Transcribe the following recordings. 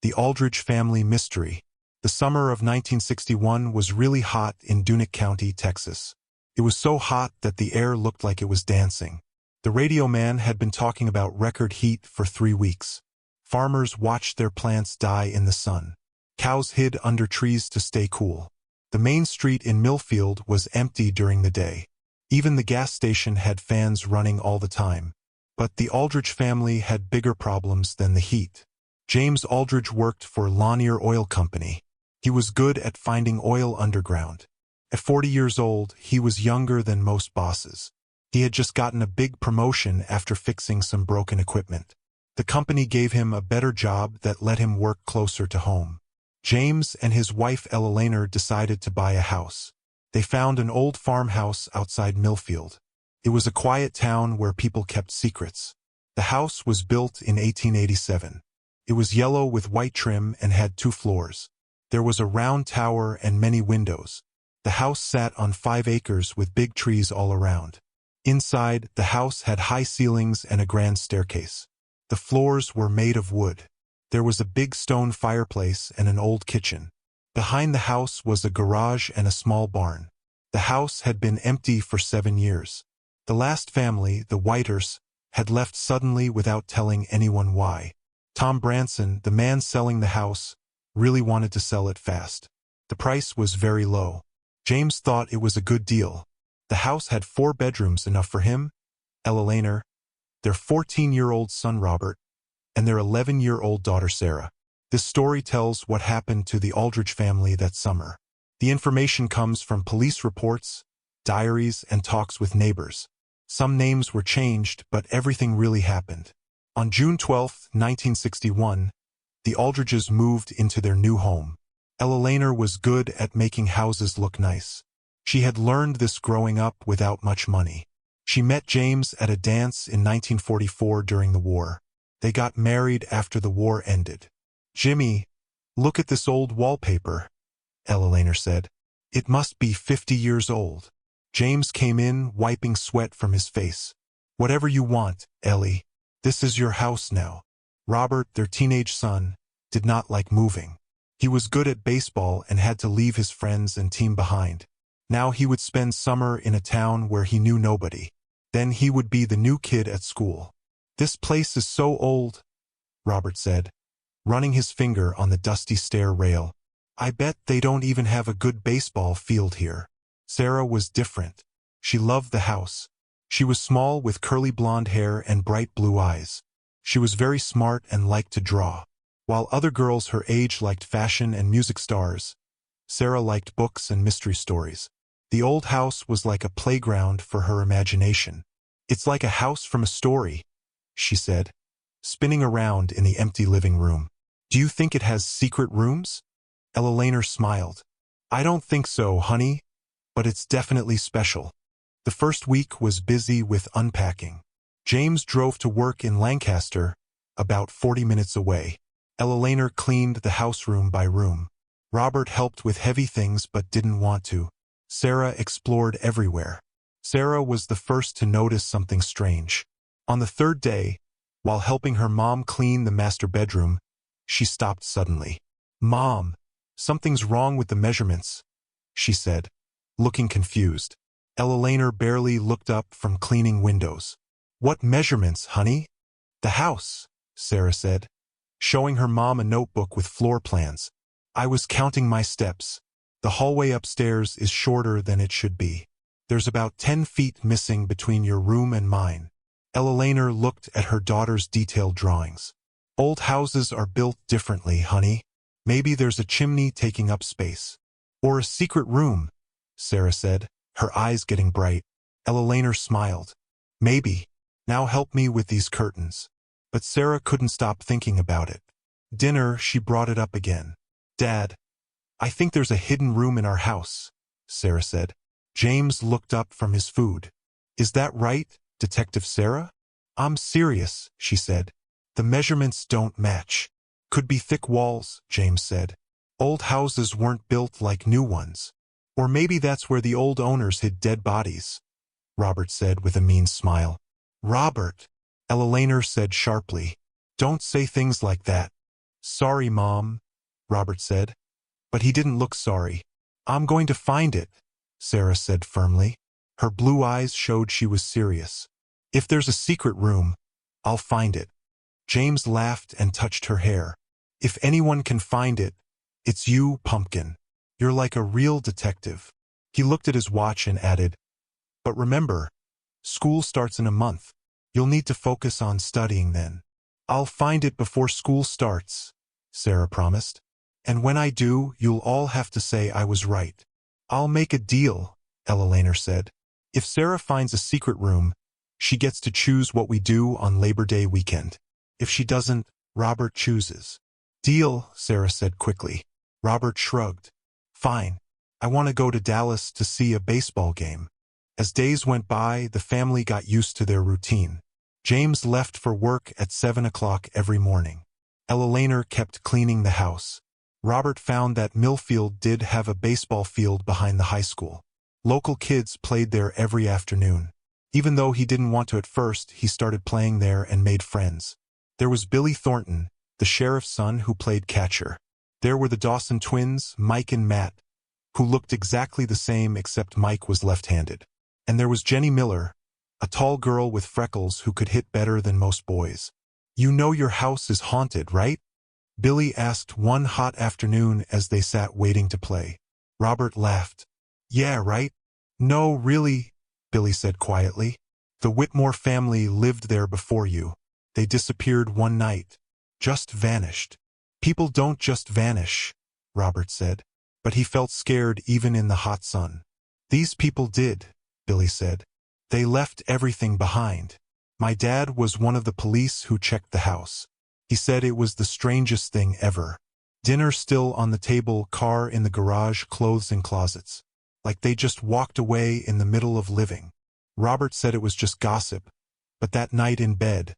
The Aldridge Family Mystery. The summer of 1961 was really hot in Dunick County, Texas. It was so hot that the air looked like it was dancing. The radio man had been talking about record heat for 3 weeks. Farmers watched their plants die in the sun. Cows hid under trees to stay cool. The main street in Milfield was empty during the day. Even the gas station had fans running all the time. But the Aldridge family had bigger problems than the heat. James Aldridge worked for Lanier Oil Company. He was good at finding oil underground. At 40 years old, he was younger than most bosses. He had just gotten a big promotion after fixing some broken equipment. The company gave him a better job that let him work closer to home. James and his wife Ella Laner decided to buy a house. They found an old farmhouse outside Milfield. It was a quiet town where people kept secrets. The house was built in 1887. It was yellow with white trim and had 2 floors. There was a round tower and many windows. The house sat on 5 acres with big trees all around. Inside, the house had high ceilings and a grand staircase. The floors were made of wood. There was a big stone fireplace and an old kitchen. Behind the house was a garage and a small barn. The house had been empty for 7 years. The last family, the Whiters, had left suddenly without telling anyone why. Tom Branson, the man selling the house, really wanted to sell it fast. The price was very low. James thought it was a good deal. The house had 4 bedrooms, enough for him, Ella Laner, their 14-year-old son Robert, and their 11-year-old daughter Sarah. This story tells what happened to the Aldridge family that summer. The information comes from police reports, diaries, and talks with neighbors. Some names were changed, but everything really happened. On June 12, 1961, the Aldridges moved into their new home. Ella Laner was good at making houses look nice. She had learned this growing up without much money. She met James at a dance in 1944 during the war. They got married after the war ended. "Jimmy, look at this old wallpaper," Ella Laner said. "It must be 50 years old." James came in, wiping sweat from his face. "Whatever you want, Ellie. This is your house now." Robert, their teenage son, did not like moving. He was good at baseball and had to leave his friends and team behind. Now he would spend summer in a town where he knew nobody. Then he would be the new kid at school. "This place is so old," Robert said, running his finger on the dusty stair rail. "I bet they don't even have a good baseball field here." Sarah was different. She loved the house. She was small with curly blonde hair and bright blue eyes. She was very smart and liked to draw. While other girls her age liked fashion and music stars, Sarah liked books and mystery stories. The old house was like a playground for her imagination. "It's like a house from a story," she said, spinning around in the empty living room. "Do you think it has secret rooms?" Ella Laner smiled. "I don't think so, honey, but it's definitely special." The first week was busy with unpacking. James drove to work in Lancaster, about 40 minutes away. Ella Laner cleaned the house room by room. Robert helped with heavy things but didn't want to. Sarah explored everywhere. Sarah was the first to notice something strange. On the 3rd day, while helping her mom clean the master bedroom, she stopped suddenly. "Mom, something's wrong with the measurements," she said, looking confused. Ella Laner barely looked up from cleaning windows. "What measurements, honey?" "The house," Sarah said, showing her mom a notebook with floor plans. "I was counting my steps. The hallway upstairs is shorter than it should be. There's about 10 feet missing between your room and mine." Ella Laner looked at her daughter's detailed drawings. "Old houses are built differently, honey. Maybe there's a chimney taking up space. Or a secret room," Sarah said, her eyes getting bright. Ella Laner smiled. "Maybe. Now help me with these curtains." But Sarah couldn't stop thinking about it. Dinner, she brought it up again. "Dad, I think there's a hidden room in our house," Sarah said. James looked up from his food. "Is that right, Detective Sarah?" "I'm serious," she said. "The measurements don't match." "Could be thick walls," James said. "Old houses weren't built like new ones. Or maybe that's where the old owners hid dead bodies," Robert said with a mean smile. "Robert," Ella Laner said sharply, "don't say things like that. "Sorry, Mom," Robert said. But he didn't look sorry. "I'm going to find it," Sarah said firmly. Her blue eyes showed she was serious. "If there's a secret room, I'll find it." James laughed and touched her hair. "If anyone can find it, it's you, Pumpkin. You're like a real detective." He looked at his watch and added, "But remember, school starts in a month. You'll need to focus on studying then." "I'll find it before school starts," Sarah promised. "And when I do, you'll all have to say I was right." "I'll make a deal," Ella said. "If Sarah finds a secret room, she gets to choose what we do on Labor Day weekend. If she doesn't, Robert chooses." "Deal," Sarah said quickly. Robert shrugged. "Fine. I want to go to Dallas to see a baseball game." As days went by, the family got used to their routine. James left for work at 7 o'clock every morning. Ella kept cleaning the house. Robert found that Milfield did have a baseball field behind the high school. Local kids played there every afternoon. Even though he didn't want to at first, he started playing there and made friends. There was Billy Thornton, the sheriff's son who played catcher. There were the Dawson twins, Mike and Matt, who looked exactly the same except Mike was left-handed. And there was Jenny Miller, a tall girl with freckles who could hit better than most boys. "You know your house is haunted, right?" Billy asked one hot afternoon as they sat waiting to play. Robert laughed. "Yeah, right?" "No, really," Billy said quietly. "The Whitmore family lived there before you. They disappeared one night. Just vanished." "People don't just vanish," Robert said. But he felt scared even in the hot sun. "These people did," Billy said. "They left everything behind. My dad was one of the police who checked the house. He said it was the strangest thing ever. Dinner still on the table, car in the garage, clothes in closets. Like they just walked away in the middle of living." Robert said it was just gossip, but that night in bed,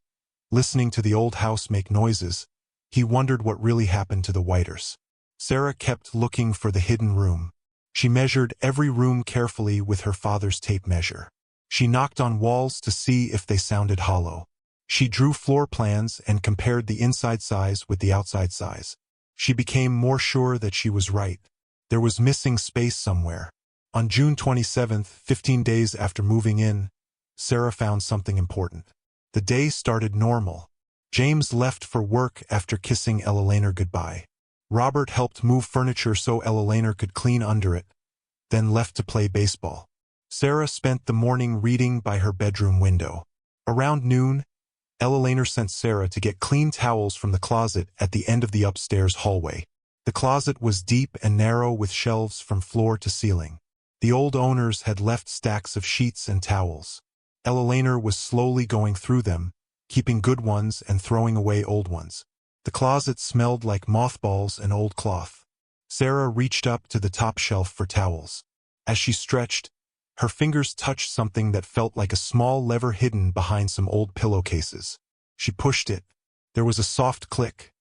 listening to the old house make noises, he wondered what really happened to the Whiters. Sarah kept looking for the hidden room. She measured every room carefully with her father's tape measure. She knocked on walls to see if they sounded hollow. She drew floor plans and compared the inside size with the outside size. She became more sure that she was right. There was missing space somewhere. On June 27th, 15 days after moving in, Sarah found something important. The day started normal. James left for work after kissing Ella goodbye. Robert helped move furniture so Ella could clean under it, then left to play baseball. Sarah spent the morning reading by her bedroom window. Around noon, Ella sent Sarah to get clean towels from the closet at the end of the upstairs hallway. The closet was deep and narrow with shelves from floor to ceiling. The old owners had left stacks of sheets and towels. Ella was slowly going through them, keeping good ones and throwing away old ones. The closet smelled like mothballs and old cloth. Sarah reached up to the top shelf for towels. As she stretched, her fingers touched something that felt like a small lever hidden behind some old pillowcases. She pushed it. There was a soft click.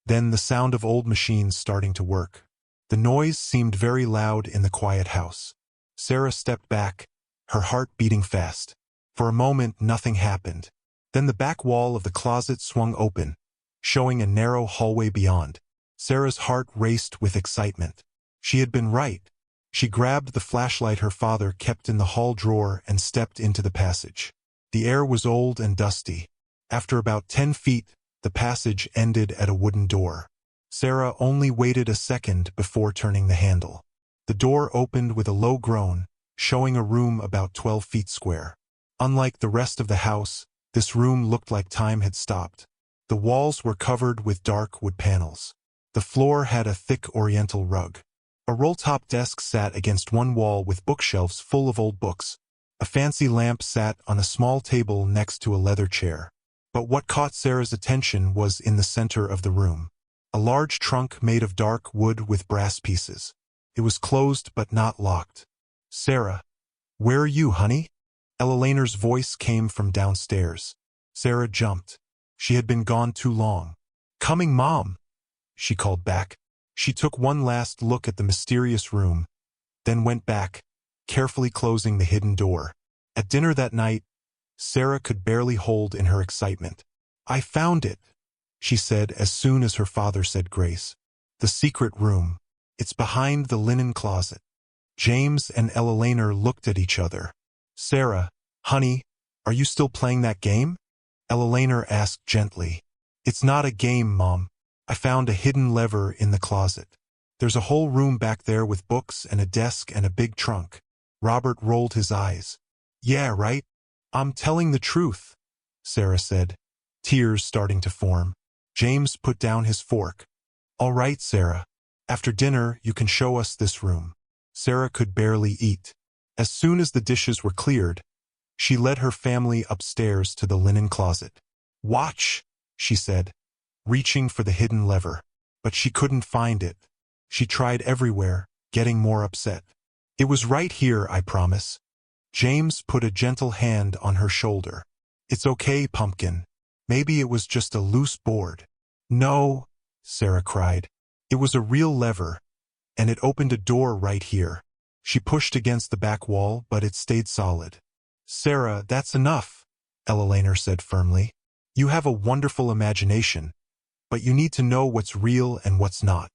Then the sound of old machines starting to work. The noise seemed very loud in the quiet house. Sarah stepped back, her heart beating fast. For a moment, nothing happened. Then the back wall of the closet swung open, showing a narrow hallway beyond. Sarah's heart raced with excitement. She had been right. She grabbed the flashlight her father kept in the hall drawer and stepped into the passage. The air was old and dusty. After about 10 feet, the passage ended at a wooden door. Sarah only waited a second before turning the handle. The door opened with a low groan, showing a room about 12 feet square. Unlike the rest of the house, this room looked like time had stopped. The walls were covered with dark wood panels. The floor had a thick oriental rug. A roll-top desk sat against one wall with bookshelves full of old books. A fancy lamp sat on a small table next to a leather chair. But what caught Sarah's attention was in the center of the room. A large trunk made of dark wood with brass pieces. It was closed but not locked. "Sarah, where are you, honey?" Ella voice came from downstairs. Sarah jumped. She had been gone too long. "Coming, Mom," she called back. She took one last look at the mysterious room, then went back, carefully closing the hidden door. At dinner that night, Sarah could barely hold in her excitement. "I found it," she said as soon as her father said grace. The secret room. It's behind the linen closet. James and Eleanor looked at each other. Sarah, honey, are you still playing that game? Eleanor asked gently. It's not a game, Mom. I found a hidden lever in the closet. There's a whole room back there with books and a desk and a big trunk. Robert rolled his eyes. Yeah, right? I'm telling the truth, Sarah said, tears starting to form. James put down his fork. All right, Sarah. After dinner, you can show us this room. Sarah could barely eat. As soon as the dishes were cleared, she led her family upstairs to the linen closet. Watch, she said, reaching for the hidden lever. But she couldn't find it. She tried everywhere, getting more upset. It was right here, I promise. James put a gentle hand on her shoulder. It's okay, Pumpkin. Maybe it was just a loose board. No, Sarah cried. It was a real lever, and it opened a door right here. She pushed against the back wall, but it stayed solid. Sarah, that's enough, Eleanor said firmly. You have a wonderful imagination, but you need to know what's real and what's not.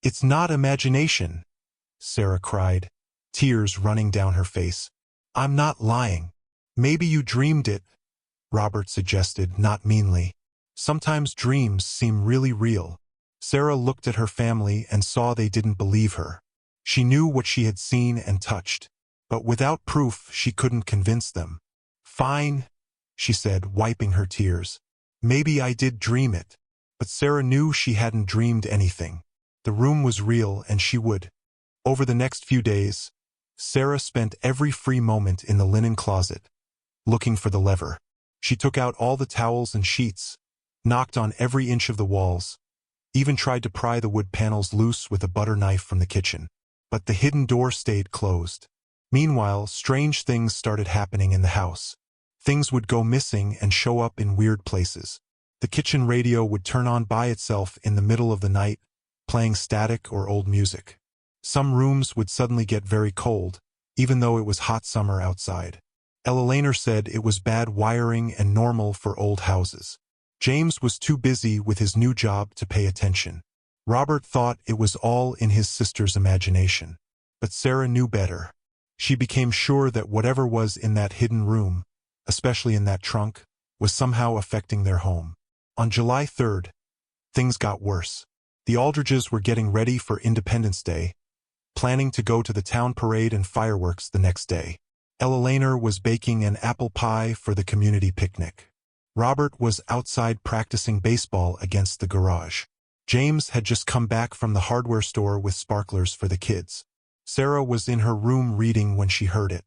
It's not imagination, Sarah cried, tears running down her face. I'm not lying. Maybe you dreamed it, Robert suggested, not meanly. Sometimes dreams seem really real. Sarah looked at her family and saw they didn't believe her. She knew what she had seen and touched, but without proof she couldn't convince them. Fine, she said, wiping her tears. Maybe I did dream it. But Sarah knew she hadn't dreamed anything. The room was real and she would. Over the next few days, Sarah spent every free moment in the linen closet, looking for the lever. She took out all the towels and sheets, knocked on every inch of the walls, even tried to pry the wood panels loose with a butter knife from the kitchen. But the hidden door stayed closed. Meanwhile, strange things started happening in the house. Things would go missing and show up in weird places. The kitchen radio would turn on by itself in the middle of the night, playing static or old music. Some rooms would suddenly get very cold, even though it was hot summer outside. Eleanor said it was bad wiring and normal for old houses. James was too busy with his new job to pay attention. Robert thought it was all in his sister's imagination. But Sarah knew better. She became sure that whatever was in that hidden room, especially in that trunk, was somehow affecting their home. On July 3rd, things got worse. The Aldridges were getting ready for Independence Day, planning to go to the town parade and fireworks the next day. Eleanor was baking an apple pie for the community picnic. Robert was outside practicing baseball against the garage. James had just come back from the hardware store with sparklers for the kids. Sarah was in her room reading when she heard it.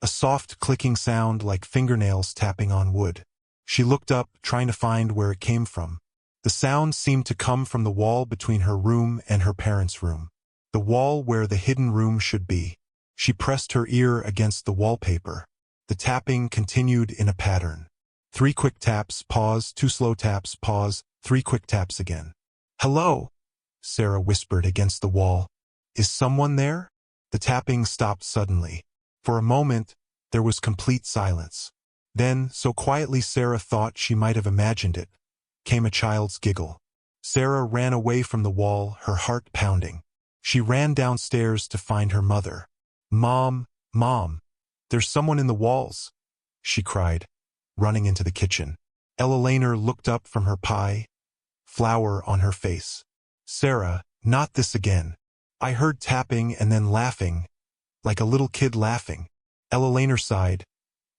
A soft clicking sound like fingernails tapping on wood. She looked up, trying to find where it came from. The sound seemed to come from the wall between her room and her parents' room. The wall where the hidden room should be. She pressed her ear against the wallpaper. The tapping continued in a pattern. 3 quick taps, pause, 2 slow taps, pause, 3 quick taps again. Hello, Sarah whispered against the wall. Is someone there? The tapping stopped suddenly. For a moment, there was complete silence. Then, so quietly Sarah thought she might have imagined it, came a child's giggle. Sarah ran away from the wall, her heart pounding. She ran downstairs to find her mother. Mom, Mom, there's someone in the walls, she cried, running into the kitchen. Eleanor looked up from her pie, flour on her face. Sarah, not this again. I heard tapping and then laughing, like a little kid laughing. Eleanor sighed,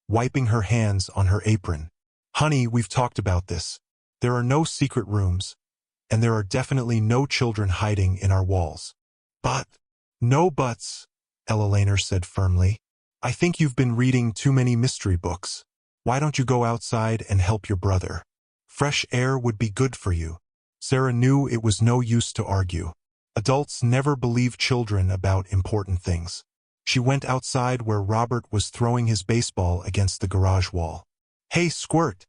wiping her hands on her apron. Honey, we've talked about this. There are no secret rooms, and there are definitely no children hiding in our walls. But, no buts, Eleanor said firmly. I think you've been reading too many mystery books. Why don't you go outside and help your brother? Fresh air would be good for you. Sarah knew it was no use to argue. Adults never believe children about important things. She went outside where Robert was throwing his baseball against the garage wall. Hey, Squirt,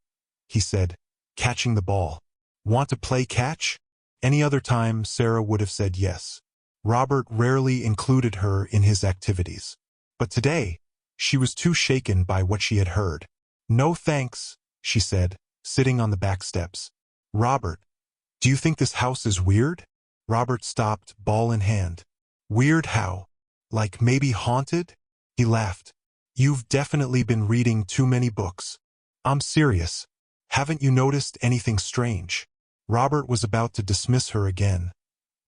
he said, catching the ball. Want to play catch? Any other time, Sarah would have said yes. Robert rarely included her in his activities. But today, she was too shaken by what she had heard. No thanks, she said, sitting on the back steps. Robert, Do you think this house is weird? Robert stopped, ball in hand. Weird how? Like maybe haunted? He laughed. You've definitely been reading too many books. I'm serious. Haven't you noticed anything strange? Robert was about to dismiss her again,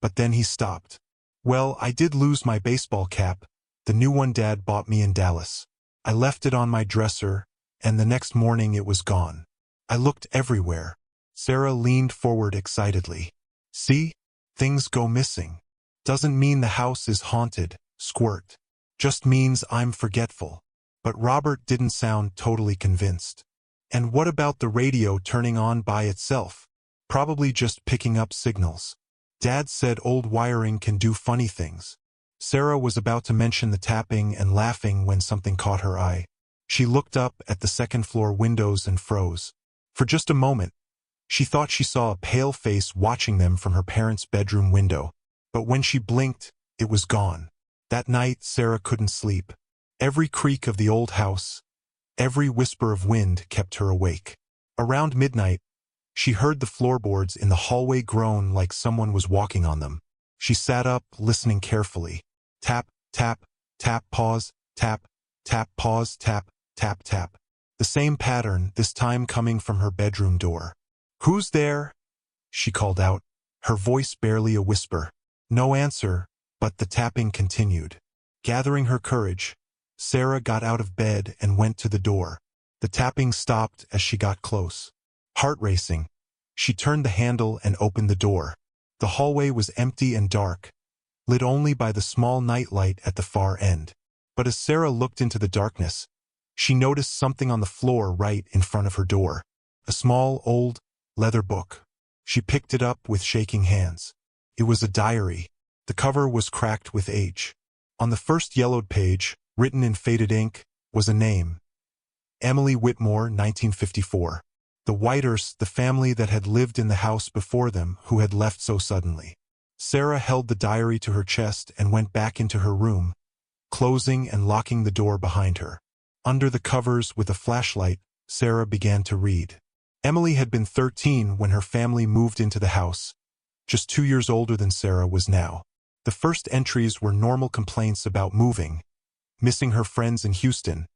but then he stopped. Well, I did lose my baseball cap, the new one Dad bought me in Dallas. I left it on my dresser, and the next morning it was gone. I looked everywhere. Sarah leaned forward excitedly. See? Things go missing. Doesn't mean the house is haunted, squirt. Just means I'm forgetful. But Robert didn't sound totally convinced. And what about the radio turning on by itself? Probably just picking up signals. Dad said old wiring can do funny things. Sarah was about to mention the tapping and laughing when something caught her eye. She looked up at the second-floor windows and froze. For just a moment, she thought she saw a pale face watching them from her parents' bedroom window. But when she blinked, it was gone. That night, Sarah couldn't sleep. Every creak of the old house, every whisper of wind kept her awake. Around midnight, she heard the floorboards in the hallway groan like someone was walking on them. She sat up, listening carefully. Tap, tap, tap, pause, tap, tap, pause, tap, tap, tap. The same pattern, this time coming from her bedroom door. "Who's there?" she called out, her voice barely a whisper. No answer, but the tapping continued. Gathering her courage, Sarah got out of bed and went to the door. The tapping stopped as she got close. Heart racing, she turned the handle and opened the door. The hallway was empty and dark, lit only by the small nightlight at the far end. But as Sarah looked into the darkness, she noticed something on the floor right in front of her door. A small, old, leather book. She picked it up with shaking hands. It was a diary. The cover was cracked with age. On the first yellowed page, written in faded ink, was a name. Emily Whitmore, 1954. The Whiters, the family that had lived in the house before them, who had left so suddenly. Sarah held the diary to her chest and went back into her room, closing and locking the door behind her. Under the covers with a flashlight, Sarah began to read. Emily had been 13 when her family moved into the house. Just 2 years older than Sarah was now. The first entries were normal complaints about moving, missing her friends in Houston,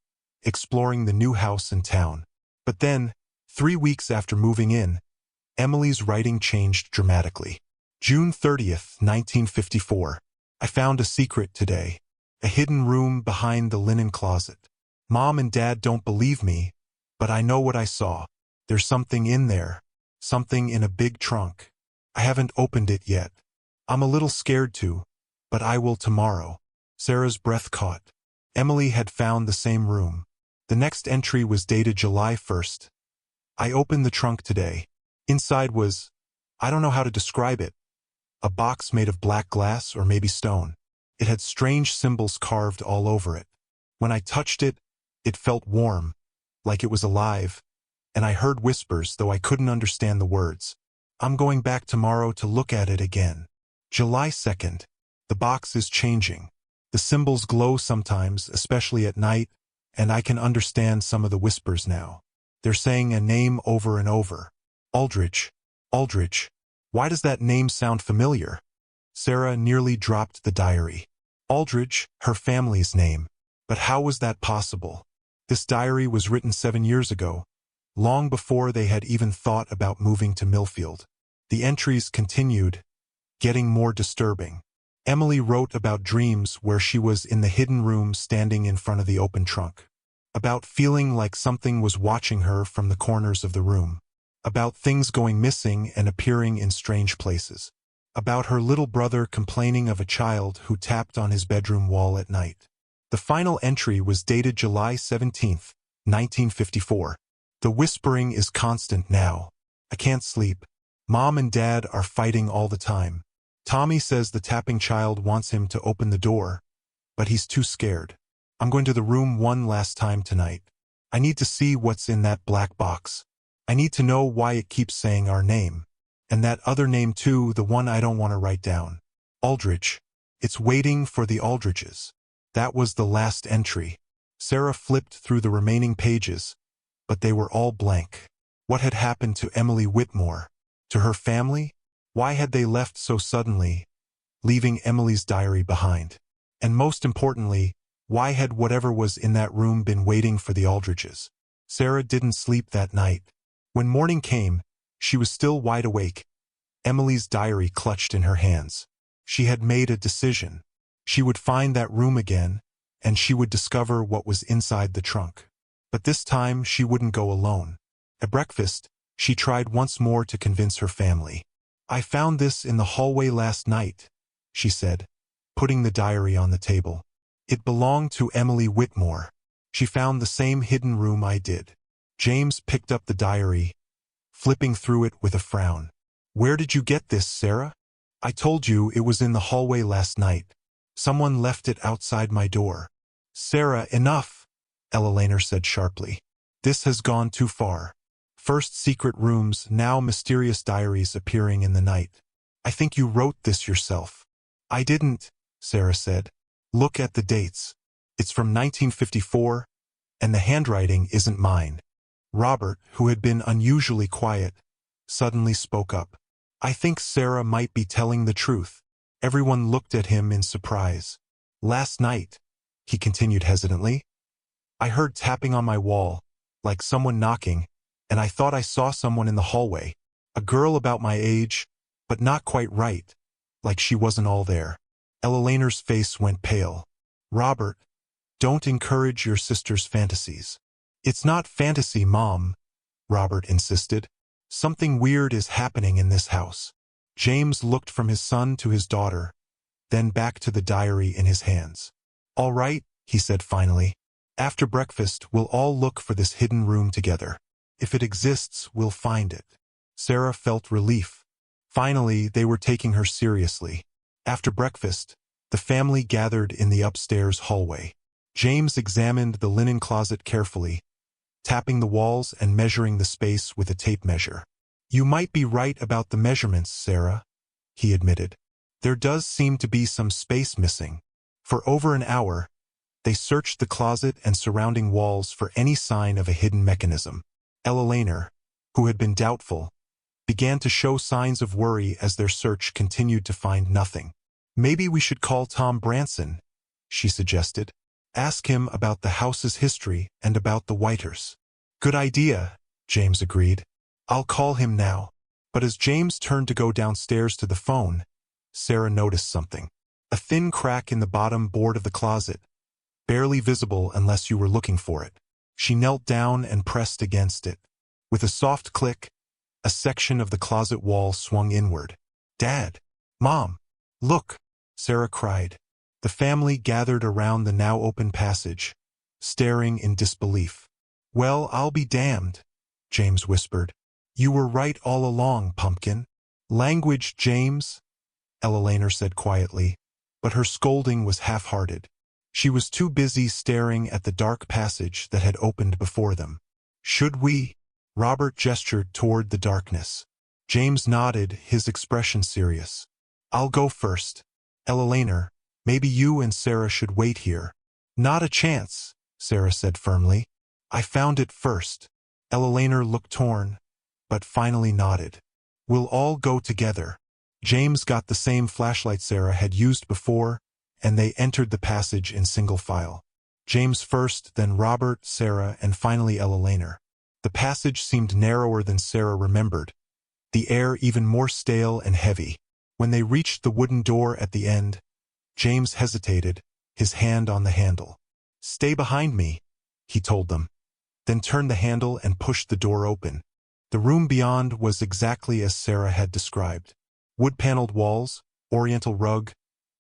exploring the new house in town. But then, 3 weeks after moving in, Emily's writing changed dramatically. June 30th, 1954. I found a secret today. A hidden room behind the linen closet. Mom and Dad don't believe me, but I know what I saw. There's something in there. Something in a big trunk. I haven't opened it yet. I'm a little scared to, but I will tomorrow. Sarah's breath caught. Emily had found the same room. The next entry was dated July 1st. I opened the trunk today. Inside was, I don't know how to describe it, a box made of black glass or maybe stone. It had strange symbols carved all over it. When I touched it, it felt warm, like it was alive, and I heard whispers, though I couldn't understand the words. I'm going back tomorrow to look at it again. July 2nd. The box is changing. The symbols glow sometimes, especially at night, and I can understand some of the whispers now. They're saying a name over and over. Aldridge. Aldridge. Why does that name sound familiar? Sarah nearly dropped the diary. Aldridge, her family's name. But how was that possible? This diary was written 7 years ago, long before they had even thought about moving to Milfield. The entries continued, getting more disturbing. Emily wrote about dreams where she was in the hidden room standing in front of the open trunk. About feeling like something was watching her from the corners of the room. About things going missing and appearing in strange places. About her little brother complaining of a child who tapped on his bedroom wall at night. The final entry was dated July 17th, 1954. The whispering is constant now. I can't sleep. Mom and Dad are fighting all the time. Tommy says the tapping child wants him to open the door, but he's too scared. I'm going to the room one last time tonight. I need to see what's in that black box. I need to know why it keeps saying our name. And that other name too, the one I don't want to write down. Aldridge. It's waiting for the Aldridges. That was the last entry. Sarah flipped through the remaining pages, but they were all blank. What had happened to Emily Whitmore? To her family? Why had they left so suddenly, leaving Emily's diary behind? And most importantly, why had whatever was in that room been waiting for the Aldridges? Sarah didn't sleep that night. When morning came, she was still wide awake, Emily's diary clutched in her hands. She had made a decision. She would find that room again, and she would discover what was inside the trunk. But this time she wouldn't go alone. At breakfast, she tried once more to convince her family. "I found this in the hallway last night," she said, putting the diary on the table. "It belonged to Emily Whitmore. She found the same hidden room I did." James picked up the diary, flipping through it with a frown. "Where did you get this, Sarah?" "I told you it was in the hallway last night. Someone left it outside my door." "Sarah, enough," Ella said sharply. "This has gone too far. First secret rooms, now mysterious diaries appearing in the night. I think you wrote this yourself." "I didn't," Sarah said. "Look at the dates. It's from 1954, and the handwriting isn't mine." Robert, who had been unusually quiet, suddenly spoke up. "I think Sarah might be telling the truth." Everyone looked at him in surprise. "Last night," he continued hesitantly, "I heard tapping on my wall, like someone knocking, and I thought I saw someone in the hallway. A girl about my age, but not quite right, like she wasn't all there." Ella face went pale. "Robert, don't encourage your sister's fantasies." "It's not fantasy, Mom," Robert insisted. "Something weird is happening in this house." James looked from his son to his daughter, then back to the diary in his hands. "All right," he said finally. "After breakfast, we'll all look for this hidden room together. If it exists, we'll find it." Sarah felt relief. Finally, they were taking her seriously. After breakfast, the family gathered in the upstairs hallway. James examined the linen closet carefully, tapping the walls and measuring the space with a tape measure. "You might be right about the measurements, Sarah," he admitted. "There does seem to be some space missing." For over an hour, they searched the closet and surrounding walls for any sign of a hidden mechanism. Ella, who had been doubtful, began to show signs of worry as their search continued to find nothing. "Maybe we should call Tom Branson," she suggested. "Ask him about the house's history and about the Whiters." "Good idea," James agreed. "I'll call him now." But as James turned to go downstairs to the phone, Sarah noticed something. A thin crack in the bottom board of the closet, barely visible unless you were looking for it. She knelt down and pressed against it. With a soft click, a section of the closet wall swung inward. "Dad! Mom! Look!" Sarah cried. The family gathered around the now open passage, staring in disbelief. "Well, I'll be damned," James whispered. "You were right all along, pumpkin." "Language, James," Ella said quietly, but her scolding was half-hearted. She was too busy staring at the dark passage that had opened before them. "Should we?" Robert gestured toward the darkness. James nodded, his expression serious. "I'll go first. Ella, maybe you and Sarah should wait here." "Not a chance," Sarah said firmly. "I found it first." Ella looked torn, but finally nodded. "We'll all go together." James got the same flashlight Sarah had used before, and they entered the passage in single file. James first, then Robert, Sarah, and finally Ella. The passage seemed narrower than Sarah remembered, the air even more stale and heavy. When they reached the wooden door at the end, James hesitated, his hand on the handle. "Stay behind me," he told them, then turned the handle and pushed the door open. The room beyond was exactly as Sarah had described. Wood-paneled walls, oriental rug,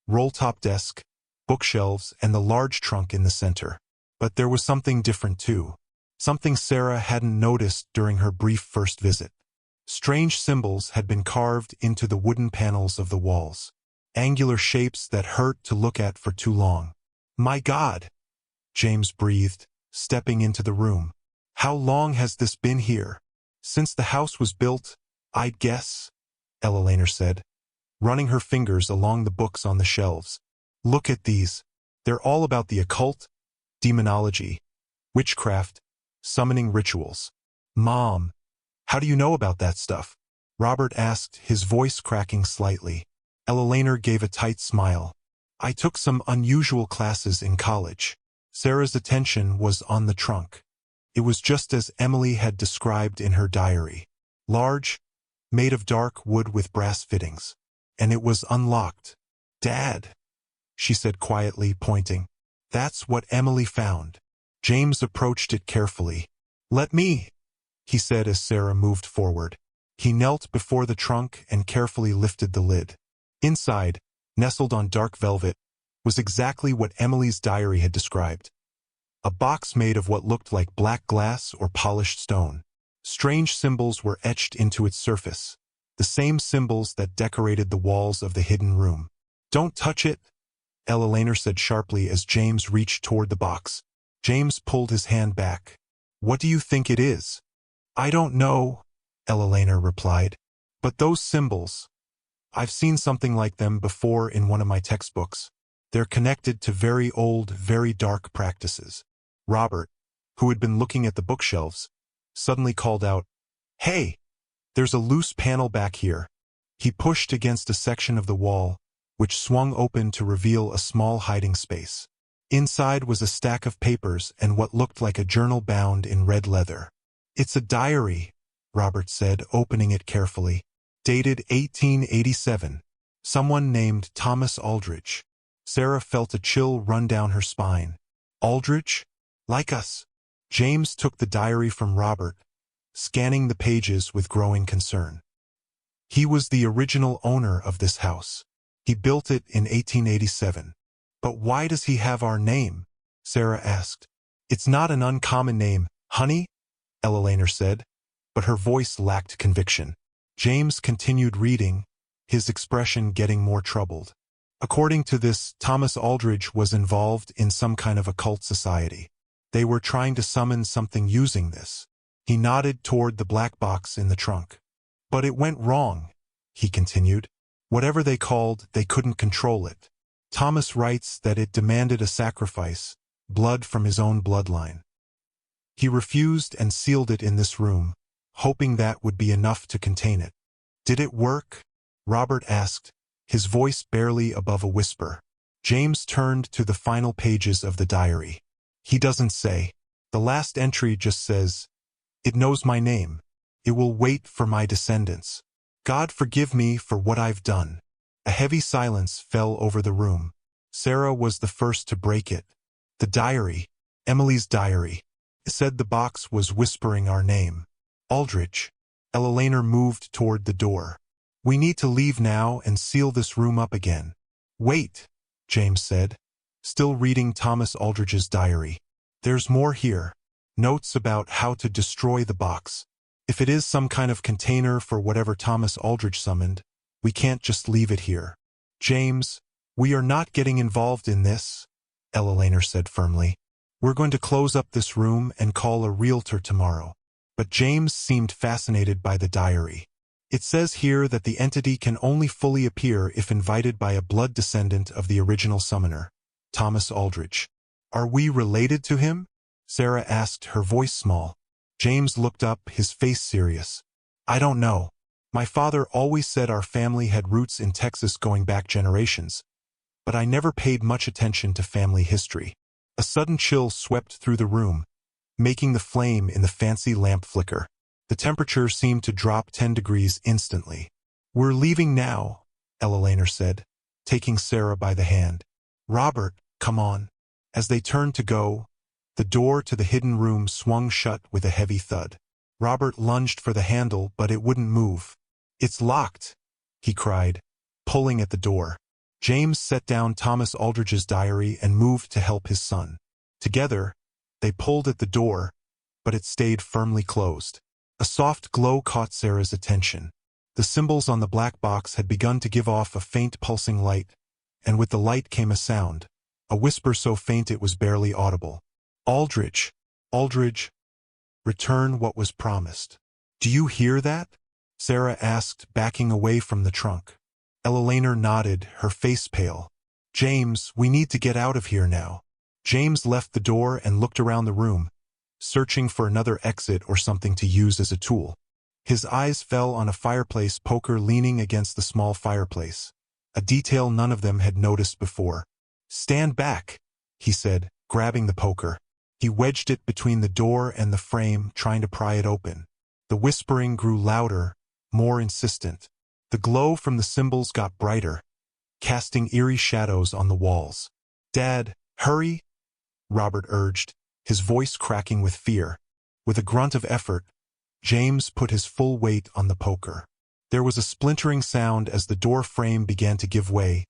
roll-top desk, bookshelves, and the large trunk in the center. But there was something different too. Something Sarah hadn't noticed during her brief first visit. Strange symbols had been carved into the wooden panels of the walls. Angular shapes that hurt to look at for too long. "My God!" James breathed, stepping into the room. "How long has this been here?" "Since the house was built, I'd guess," Ella said, running her fingers along the books on the shelves. "Look at these. They're all about the occult, demonology, witchcraft, summoning rituals." "Mom, how do you know about that stuff?" Robert asked, his voice cracking slightly. Eleanor gave a tight smile. I took some unusual classes in college. Sarah's attention was on the trunk. It was just as Emily had described in her diary. Large, made of dark wood with brass fittings. And it was unlocked. Dad, she said quietly, pointing. That's what Emily found. James approached it carefully. Let me, he said as Sarah moved forward. He knelt before the trunk and carefully lifted the lid. Inside, nestled on dark velvet, was exactly what Emily's diary had described. A box made of what looked like black glass or polished stone. Strange symbols were etched into its surface, the same symbols that decorated the walls of the hidden room. Don't touch it, Eleanor said sharply as James reached toward the box. James pulled his hand back. What do you think it is? I don't know, Eleanor replied. But those symbols, I've seen something like them before in one of my textbooks. They're connected to very old, very dark practices. Robert, who had been looking at the bookshelves, suddenly called out, Hey, there's a loose panel back here. He pushed against a section of the wall, which swung open to reveal a small hiding space. Inside was a stack of papers and what looked like a journal bound in red leather. It's a diary, Robert said, opening it carefully. Dated 1887. Someone named Thomas Aldridge. Sarah felt a chill run down her spine. Aldridge? Like us. James took the diary from Robert, scanning the pages with growing concern. He was the original owner of this house. He built it in 1887. But why does he have our name? Sarah asked. It's not an uncommon name, honey, Eleanor said, but her voice lacked conviction. James continued reading, his expression getting more troubled. According to this, Thomas Aldridge was involved in some kind of occult society. They were trying to summon something using this. He nodded toward the black box in the trunk. But it went wrong, he continued. Whatever they called, they couldn't control it. Thomas writes that it demanded a sacrifice, blood from his own bloodline. He refused and sealed it in this room, hoping that would be enough to contain it. Did it work? Robert asked, his voice barely above a whisper. James turned to the final pages of the diary. He doesn't say. The last entry just says, It knows my name. It will wait for my descendants. God forgive me for what I've done. A heavy silence fell over the room. Sarah was the first to break it. The diary, Emily's diary. It said the box was whispering our name. Aldridge. Eleanor moved toward the door. We need to leave now and seal this room up again. Wait, James said, still reading Thomas Aldridge's diary. There's more here. Notes about how to destroy the box. If it is some kind of container for whatever Thomas Aldridge summoned, we can't just leave it here. James, we are not getting involved in this, Eleanor said firmly. We're going to close up this room and call a realtor tomorrow. But James seemed fascinated by the diary. It says here that the entity can only fully appear if invited by a blood descendant of the original summoner, Thomas Aldridge. Are we related to him? Sarah asked, her voice small. James looked up, his face serious. I don't know. My father always said our family had roots in Texas going back generations, but I never paid much attention to family history. A sudden chill swept through the room, making the flame in the fancy lamp flicker. The temperature seemed to drop 10 degrees instantly. We're leaving now, Eleanor said, taking Sarah by the hand. Robert, come on. As they turned to go, the door to the hidden room swung shut with a heavy thud. Robert lunged for the handle, but it wouldn't move. It's locked, he cried, pulling at the door. James set down Thomas Aldridge's diary and moved to help his son. Together, they pulled at the door, but it stayed firmly closed. A soft glow caught Sarah's attention. The symbols on the black box had begun to give off a faint pulsing light, and with the light came a sound, a whisper so faint it was barely audible. Aldridge, Aldridge, return what was promised. Do you hear that? Sarah asked, backing away from the trunk. Eleanor nodded, her face pale. James, we need to get out of here now. James left the door and looked around the room, searching for another exit or something to use as a tool. His eyes fell on a fireplace poker leaning against the small fireplace, a detail none of them had noticed before. "Stand back," he said, grabbing the poker. He wedged it between the door and the frame, trying to pry it open. The whispering grew louder, more insistent. The glow from the symbols got brighter, casting eerie shadows on the walls. "Dad, hurry," Robert urged, his voice cracking with fear. With a grunt of effort, James put his full weight on the poker. There was a splintering sound as the door frame began to give way,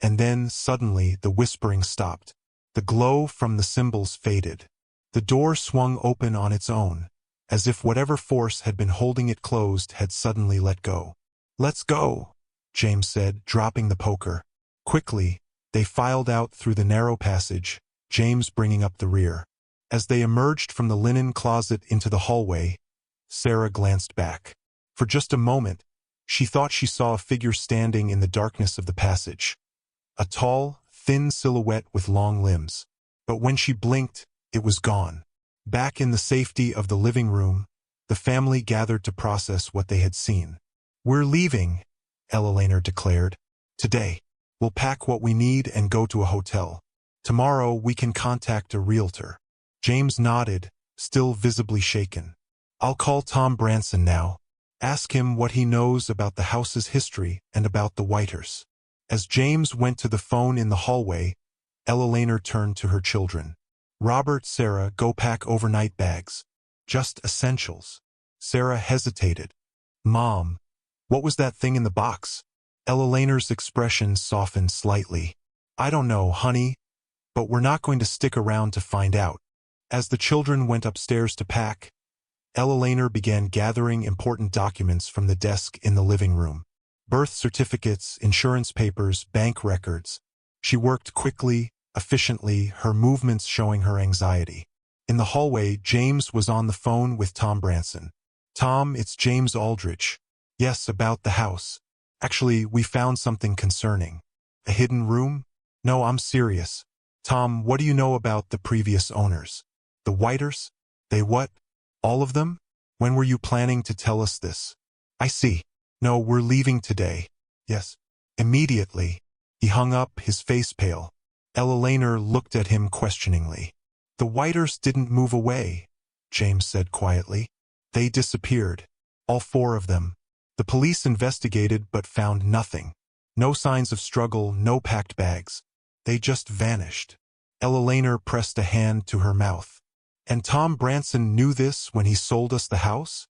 and then, suddenly, the whispering stopped. The glow from the symbols faded. The door swung open on its own, as if whatever force had been holding it closed had suddenly let go. "Let's go," James said, dropping the poker. Quickly, they filed out through the narrow passage, James bringing up the rear. As they emerged from the linen closet into the hallway, Sarah glanced back. For just a moment, she thought she saw a figure standing in the darkness of the passage. A tall, thin silhouette with long limbs. But when she blinked, it was gone. Back in the safety of the living room, the family gathered to process what they had seen. "We're leaving," Eleanor declared. "Today. We'll pack what we need and go to a hotel. Tomorrow we can contact a realtor." James nodded, still visibly shaken. "I'll call Tom Branson now. Ask him what he knows about the house's history and about the Whiters." As James went to the phone in the hallway, Eleanor turned to her children. "Robert, Sarah, go pack overnight bags. Just essentials." Sarah hesitated. "Mom, what was that thing in the box?" Eleanor's expression softened slightly. "I don't know, honey, but we're not going to stick around to find out." As the children went upstairs to pack, Eleanor began gathering important documents from the desk in the living room. Birth certificates, insurance papers, bank records. She worked quickly, efficiently, her movements showing her anxiety. In the hallway, James was on the phone with Tom Branson. "Tom, it's James Aldridge." "Yes, about the house. Actually, we found something concerning." "A hidden room?" "No, I'm serious. Tom, what do you know about the previous owners?" "The Whiters?" "They what? All of them? When were you planning to tell us this?" "I see. No, we're leaving today." "Yes." "Immediately." He hung up, his face pale. Eleanor looked at him questioningly. "The Whiters didn't move away," James said quietly. "They disappeared. All four of them. The police investigated but found nothing. No signs of struggle, no packed bags. They just vanished." Eleanor pressed a hand to her mouth. "And Tom Branson knew this when he sold us the house?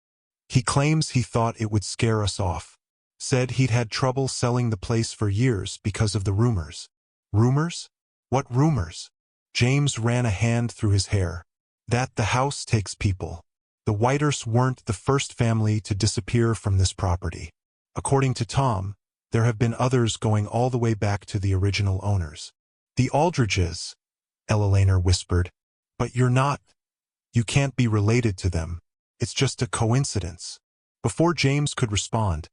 He claims he thought it would scare us off. Said he'd had trouble selling the place for years because of the rumors." "Rumors? What rumors?" James ran a hand through his hair. "That the house takes people. The Whiters weren't the first family to disappear from this property. According to Tom, there have been others going all the way back to the original owners." "The Aldridges," Eleanor whispered. "But you're not. You can't be related to them. It's just a coincidence." Before James could respond,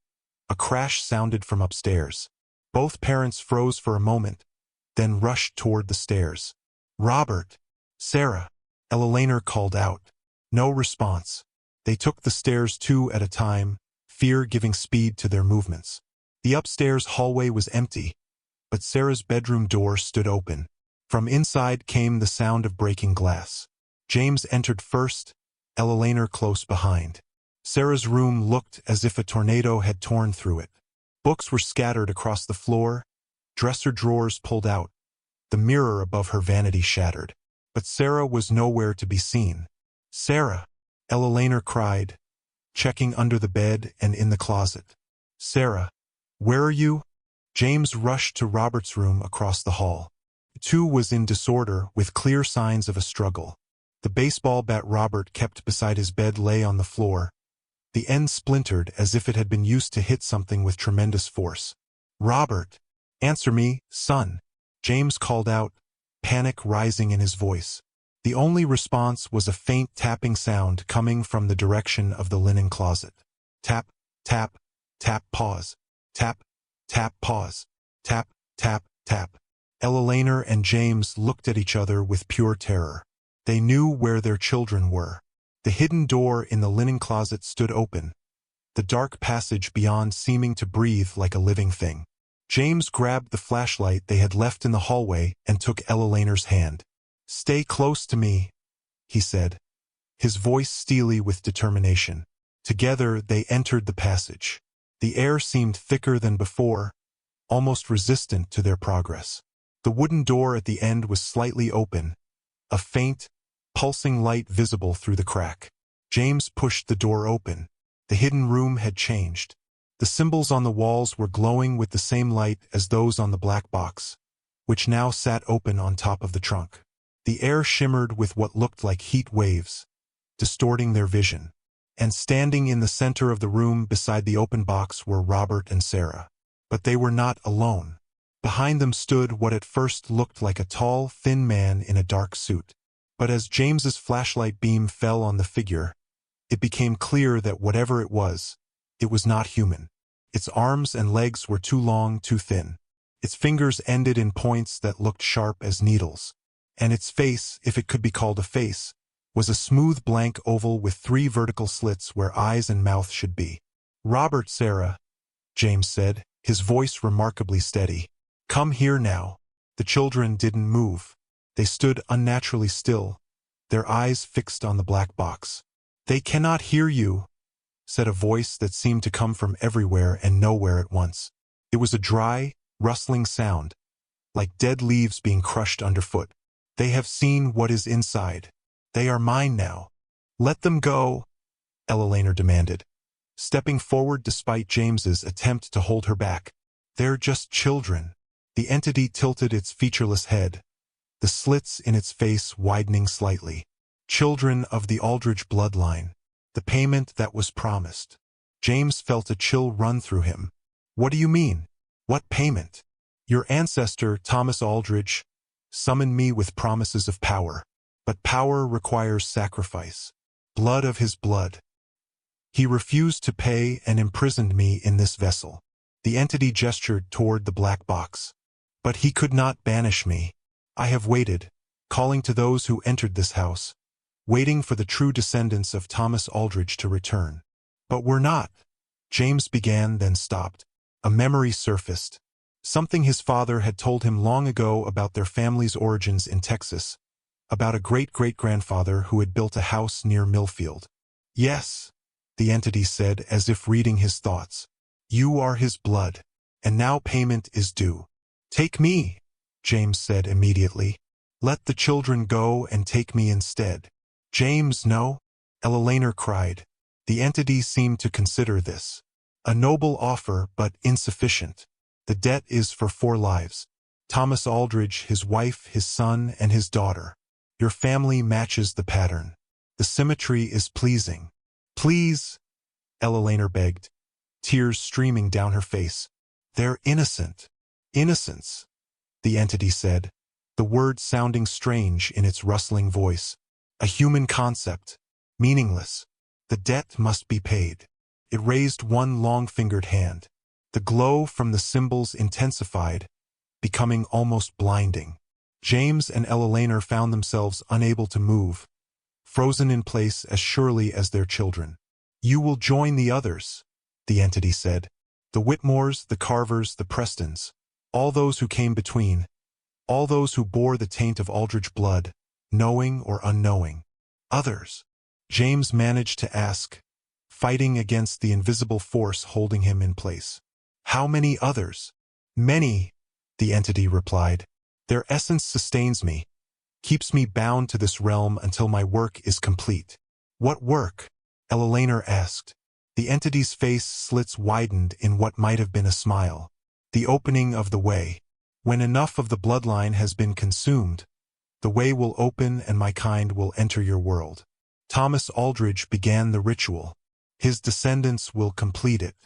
a crash sounded from upstairs. Both parents froze for a moment, then rushed toward the stairs. "Robert! Sarah!" Eleanor called out. No response. They took the stairs two at a time, fear giving speed to their movements. The upstairs hallway was empty, but Sarah's bedroom door stood open. From inside came the sound of breaking glass. James entered first, Eleanor close behind. Sarah's room looked as if a tornado had torn through it. Books were scattered across the floor, dresser drawers pulled out, the mirror above her vanity shattered. But Sarah was nowhere to be seen. "Sarah!" Eleanor cried, checking under the bed and in the closet. "Sarah, where are you?" James rushed to Robert's room across the hall. Two was in disorder, with clear signs of a struggle. The baseball bat Robert kept beside his bed lay on the floor, the end splintered as if it had been used to hit something with tremendous force. "Robert! Answer me, son!" James called out, panic rising in his voice. The only response was a faint tapping sound coming from the direction of the linen closet. Tap, tap, tap, pause. Tap, tap, pause. Tap, tap, tap. Eleanor and James looked at each other with pure terror. They knew where their children were. The hidden door in the linen closet stood open, the dark passage beyond seeming to breathe like a living thing. James grabbed the flashlight they had left in the hallway and took Eleanor's hand. "Stay close to me," he said, his voice steely with determination. Together they entered the passage. The air seemed thicker than before, almost resistant to their progress. The wooden door at the end was slightly open, a faint, pulsing light visible through the crack. James pushed the door open. The hidden room had changed. The symbols on the walls were glowing with the same light as those on the black box, which now sat open on top of the trunk. The air shimmered with what looked like heat waves, distorting their vision. And standing in the center of the room beside the open box were Robert and Sarah. But they were not alone. Behind them stood what at first looked like a tall, thin man in a dark suit. But as James's flashlight beam fell on the figure, it became clear that whatever it was not human. Its arms and legs were too long, too thin. Its fingers ended in points that looked sharp as needles. And its face, if it could be called a face, was a smooth blank oval with 3 vertical slits where eyes and mouth should be. "Robert, Sarah," James said, his voice remarkably steady. "Come here now." The children didn't move. They stood unnaturally still, their eyes fixed on the black box. "They cannot hear you," said a voice that seemed to come from everywhere and nowhere at once. It was a dry, rustling sound, like dead leaves being crushed underfoot. "They have seen what is inside. They are mine now." "Let them go," Eleanor demanded, stepping forward despite James's attempt to hold her back. "They're just children." The entity tilted its featureless head, the slits in its face widening slightly. "Children of the Aldridge bloodline. The payment that was promised." James felt a chill run through him. "What do you mean? What payment?" "Your ancestor, Thomas Aldridge, summoned me with promises of power. But power requires sacrifice. Blood of his blood. He refused to pay and imprisoned me in this vessel." The entity gestured toward the black box. "But he could not banish me. I have waited, calling to those who entered this house, waiting for the true descendants of Thomas Aldridge to return. But we're not." James began, then stopped. A memory surfaced. Something his father had told him long ago about their family's origins in Texas, about a great-great-grandfather who had built a house near Milfield. "Yes," the entity said, as if reading his thoughts. "You are his blood, and now payment is due." "Take me," James said immediately. "Let the children go and take me instead." "James, no," Eleanor cried. The entity seemed to consider this a noble offer, but insufficient. "The debt is for 4 lives. Thomas Aldridge, his wife, his son, and his daughter. Your family matches the pattern. The symmetry is pleasing." "Please," Eleanor begged, tears streaming down her face. "They're innocent." "Innocence," the entity said, the word sounding strange in its rustling voice. "A human concept, meaningless. The debt must be paid." It raised one long-fingered hand. The glow from the symbols intensified, becoming almost blinding. James and Eleanor found themselves unable to move, frozen in place as surely as their children. "You will join the others," the entity said. "The Whitmores, the Carvers, the Prestons, all those who came between, all those who bore the taint of Aldridge blood, knowing or unknowing." "Others?" James managed to ask, fighting against the invisible force holding him in place. "How many others?" "Many," the entity replied. "Their essence sustains me, keeps me bound to this realm until my work is complete." "What work?" Eleanor asked. The entity's face slits widened in what might have been a smile. "The opening of the way. When enough of the bloodline has been consumed, the way will open and my kind will enter your world. Thomas Aldridge began the ritual. His descendants will complete it."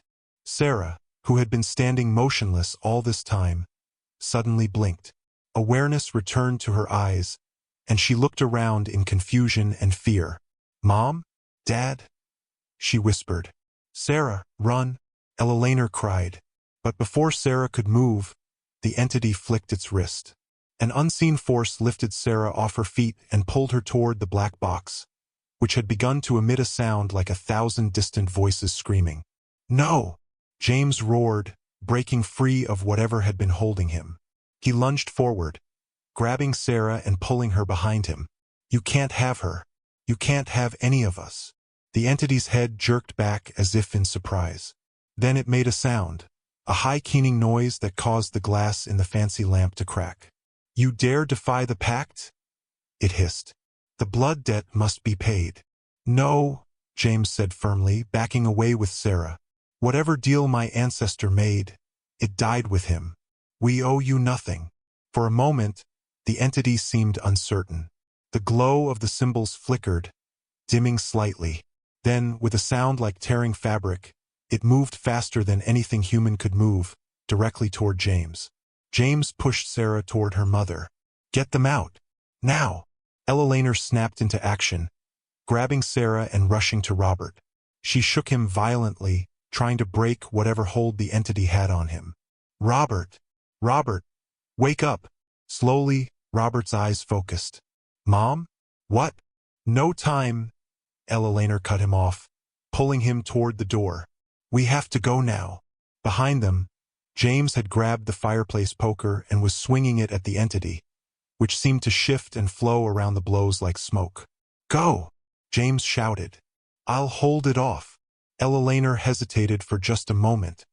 Sarah, who had been standing motionless all this time, suddenly blinked. Awareness returned to her eyes, and she looked around in confusion and fear. "Mom? Dad?" she whispered. "Sarah, run!" Eleanor cried. But before Sarah could move, the entity flicked its wrist. An unseen force lifted Sarah off her feet and pulled her toward the black box, which had begun to emit a sound like 1,000 distant voices screaming. No! James roared, breaking free of whatever had been holding him. He lunged forward, grabbing Sarah and pulling her behind him. You can't have her. You can't have any of us. The entity's head jerked back as if in surprise. Then it made a sound, a high keening noise that caused the glass in the fancy lamp to crack. You dare defy the pact? It hissed. The blood debt must be paid. No, James said firmly, backing away with Sarah. Whatever deal my ancestor made, it died with him. We owe you nothing. For a moment, the entity seemed uncertain. The glow of the symbols flickered, dimming slightly. Then, with a sound like tearing fabric, it moved faster than anything human could move, directly toward James. James pushed Sarah toward her mother. Get them out. Now! Ella Laner snapped into action, grabbing Sarah and rushing to Robert. She shook him violently, trying to break whatever hold the entity had on him. Robert! Robert! Wake up! Slowly, Robert's eyes focused. Mom? What? No time! Ella Laner cut him off, pulling him toward the door. We have to go now. Behind them, James had grabbed the fireplace poker and was swinging it at the entity, which seemed to shift and flow around the blows like smoke. Go! James shouted. I'll hold it off. Ella Laner hesitated for just a moment,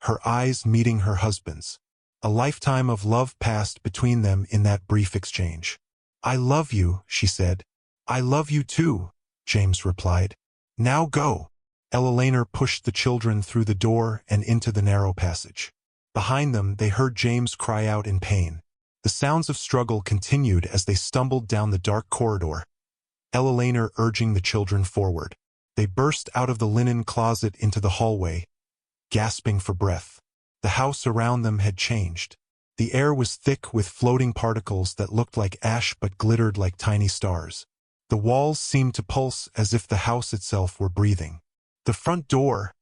her eyes meeting her husband's. A lifetime of love passed between them in that brief exchange. I love you, she said. I love you too, James replied. Now go. Ella Laner pushed the children through the door and into the narrow passage. Behind them, they heard James cry out in pain. The sounds of struggle continued as they stumbled down the dark corridor, Ella Laner urging the children forward. They burst out of the linen closet into the hallway, gasping for breath. The house around them had changed. The air was thick with floating particles that looked like ash but glittered like tiny stars. The walls seemed to pulse as if the house itself were breathing. The front door,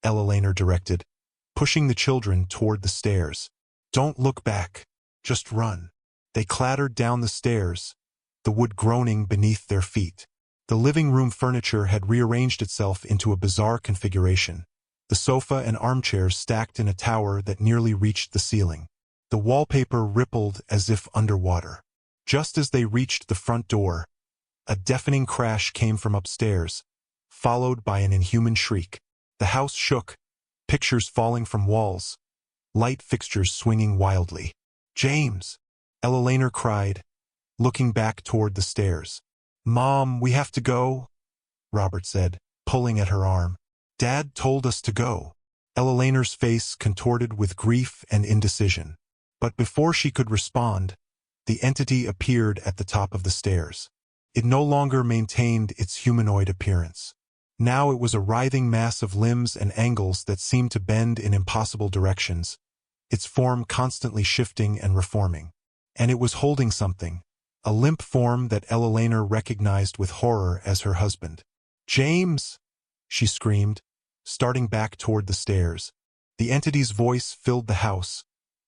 Ella Laner directed, pushing the children toward the stairs. Don't look back. Just run. They clattered down the stairs, the wood groaning beneath their feet. The living room furniture had rearranged itself into a bizarre configuration. The sofa and armchairs stacked in a tower that nearly reached the ceiling. The wallpaper rippled as if underwater. Just as they reached the front door, a deafening crash came from upstairs, followed by an inhuman shriek. The house shook, pictures falling from walls, light fixtures swinging wildly. James! Ella Laner cried, looking back toward the stairs. Mom, we have to go, Robert said, pulling at her arm. Dad told us to go. Ella Laner's face contorted with grief and indecision. But before she could respond, the entity appeared at the top of the stairs. It no longer maintained its humanoid appearance. Now it was a writhing mass of limbs and angles that seemed to bend in impossible directions, its form constantly shifting and reforming. And it was holding something, a limp form that Ella Laner recognized with horror as her husband. James! She screamed, starting back toward the stairs. The entity's voice filled the house,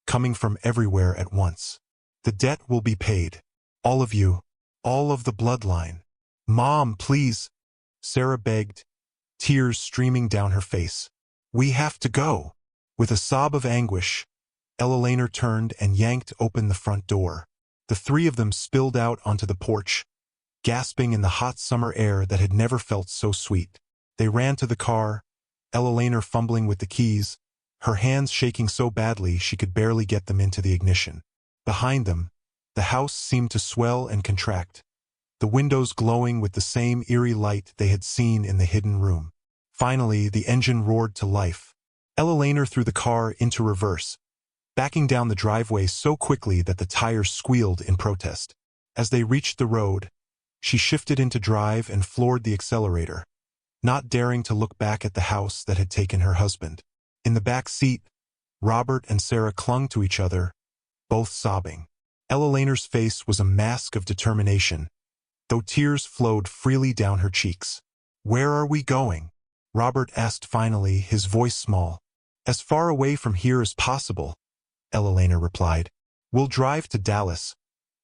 coming from everywhere at once. The debt will be paid. All of you. All of the bloodline. Mom, please, Sarah begged, tears streaming down her face. We have to go. With a sob of anguish, Ella Laner turned and yanked open the front door. The three of them spilled out onto the porch, gasping in the hot summer air that had never felt so sweet. They ran to the car, Ella Laner fumbling with the keys, her hands shaking so badly she could barely get them into the ignition. Behind them, the house seemed to swell and contract, the windows glowing with the same eerie light they had seen in the hidden room. Finally, the engine roared to life. Ella Laner threw the car into reverse, backing down the driveway so quickly that the tires squealed in protest. As they reached the road, she shifted into drive and floored the accelerator, not daring to look back at the house that had taken her husband. In the back seat, Robert and Sarah clung to each other, both sobbing. Ella Laner's face was a mask of determination, though tears flowed freely down her cheeks. Where are we going? Robert asked finally, his voice small. As far away from here as possible, Ella Laner replied. We'll drive to Dallas,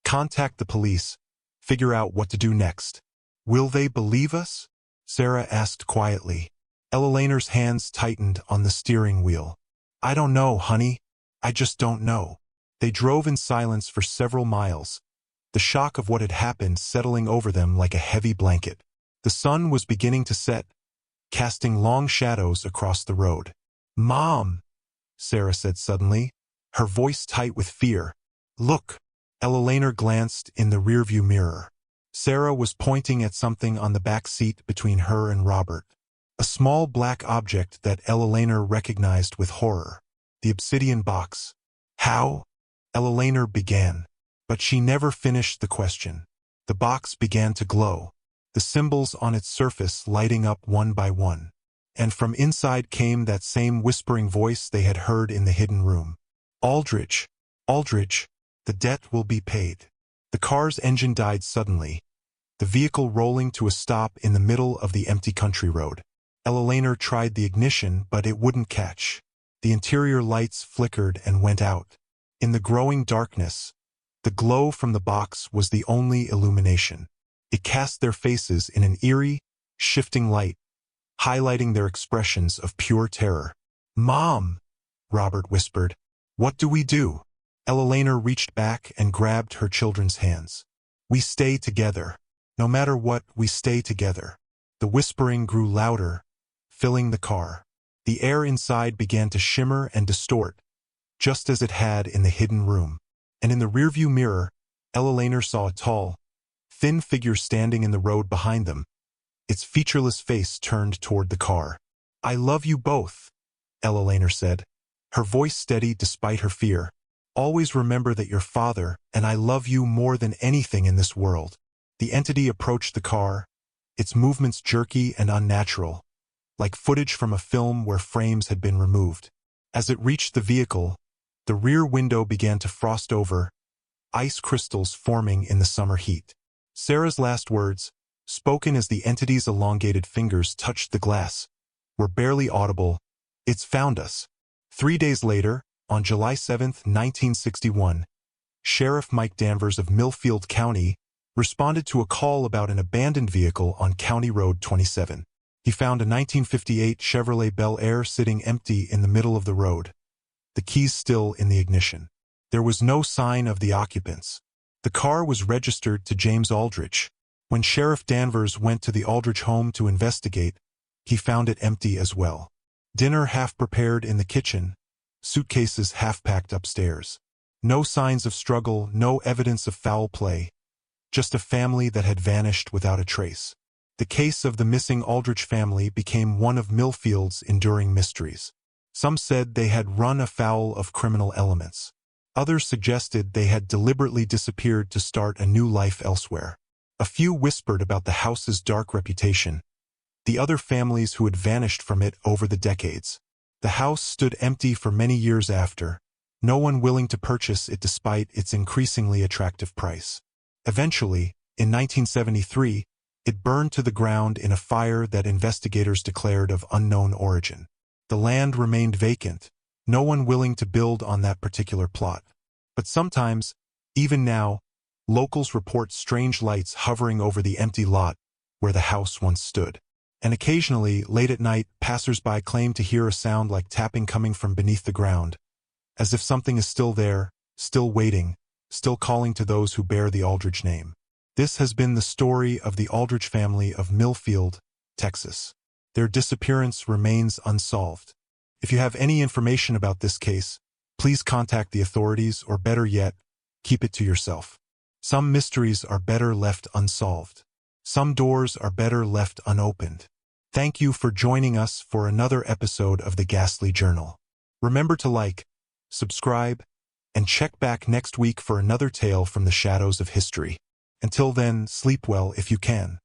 contact the police, figure out what to do next. Will they believe us? Sarah asked quietly. Eleanor's hands tightened on the steering wheel. I don't know, honey. I just don't know. They drove in silence for several miles, the shock of what had happened settling over them like a heavy blanket. The sun was beginning to set, casting long shadows across the road. Mom, Sarah said suddenly, her voice tight with fear. Look. Eleanor glanced in the rearview mirror. Sarah was pointing at something on the back seat between her and Robert. A small black object that Eleanor recognized with horror. The obsidian box. How? Eleanor began. But she never finished the question. The box began to glow, the symbols on its surface lighting up one by one. And from inside came that same whispering voice they had heard in the hidden room. Aldridge, Aldridge, the debt will be paid. The car's engine died suddenly, the vehicle rolling to a stop in the middle of the empty country road. Eleanor tried the ignition, but it wouldn't catch. The interior lights flickered and went out. In the growing darkness, the glow from the box was the only illumination. It cast their faces in an eerie, shifting light, highlighting their expressions of pure terror. Mom, Robert whispered. What do we do? Eleanor reached back and grabbed her children's hands. We stay together. No matter what, we stay together. The whispering grew louder, filling the car. The air inside began to shimmer and distort, just as it had in the hidden room. And in the rearview mirror, Eleanor saw a tall, thin figure standing in the road behind them, its featureless face turned toward the car. I love you both, Eleanor said, her voice steady despite her fear. Always remember that your father and I love you more than anything in this world. The entity approached the car, its movements jerky and unnatural, like footage from a film where frames had been removed. As it reached the vehicle, the rear window began to frost over, ice crystals forming in the summer heat. Sarah's last words, spoken as the entity's elongated fingers touched the glass, were barely audible. It's found us. 3 days later, on July 7, 1961, Sheriff Mike Danvers of Milfield County responded to a call about an abandoned vehicle on County Road 27. He found a 1958 Chevrolet Bel Air sitting empty in the middle of the road, the keys still in the ignition. There was no sign of the occupants. The car was registered to James Aldridge. When Sheriff Danvers went to the Aldridge home to investigate, he found it empty as well. Dinner half prepared in the kitchen, suitcases half packed upstairs. No signs of struggle, no evidence of foul play, just a family that had vanished without a trace. The case of the missing Aldridge family became one of Milfield's enduring mysteries. Some said they had run afoul of criminal elements. Others suggested they had deliberately disappeared to start a new life elsewhere. A few whispered about the house's dark reputation, the other families who had vanished from it over the decades. The house stood empty for many years after, no one willing to purchase it despite its increasingly attractive price. Eventually, in 1973, it burned to the ground in a fire that investigators declared of unknown origin. The land remained vacant, no one willing to build on that particular plot. But sometimes, even now, locals report strange lights hovering over the empty lot where the house once stood. And occasionally, late at night, passers-by claim to hear a sound like tapping coming from beneath the ground, as if something is still there, still waiting, still calling to those who bear the Aldridge name. This has been the story of the Aldridge family of Milfield, Texas. Their disappearance remains unsolved. If you have any information about this case, please contact the authorities, or better yet, keep it to yourself. Some mysteries are better left unsolved. Some doors are better left unopened. Thank you for joining us for another episode of the Ghastly Journal. Remember to like, subscribe, and check back next week for another tale from the shadows of history. Until then, sleep well if you can.